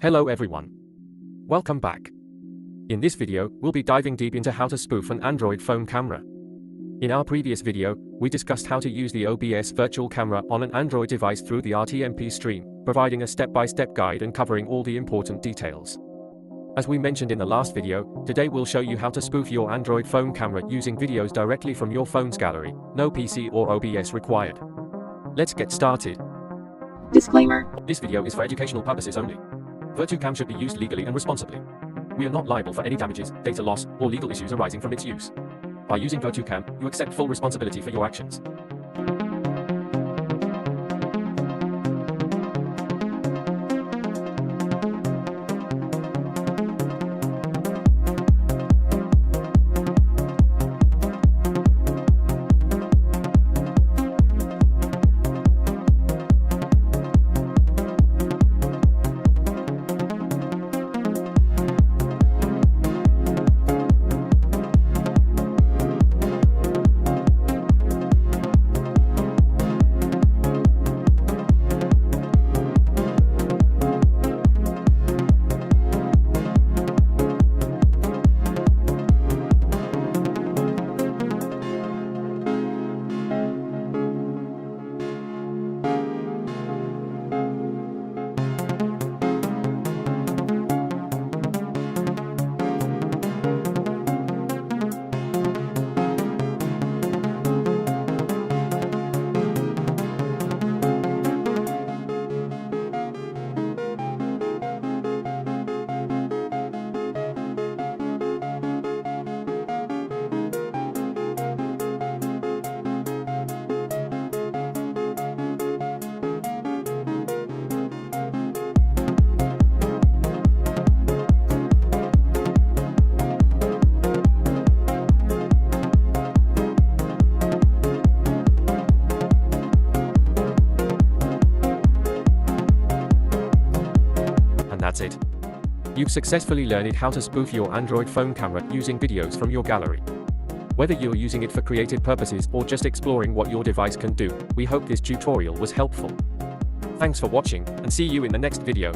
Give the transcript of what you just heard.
Hello everyone. Welcome back. In this video, we'll be diving deep into how to spoof an Android phone camera. In our previous video, we discussed how to use the OBS virtual camera on an Android device through the RTMP stream, providing a step-by-step guide and covering all the important details. As we mentioned in the last video, today we'll show you how to spoof your Android phone camera using videos directly from your phone's gallery, no PC or OBS required. Let's get started. Disclaimer. This video is for educational purposes only. VirtuCam should be used legally and responsibly. We are not liable for any damages, data loss, or legal issues arising from its use. By using VirtuCam, you accept full responsibility for your actions. That's it. You've successfully learned how to spoof your Android phone camera using videos from your gallery. Whether you're using it for creative purposes or just exploring what your device can do, we hope this tutorial was helpful. Thanks for watching, and see you in the next video.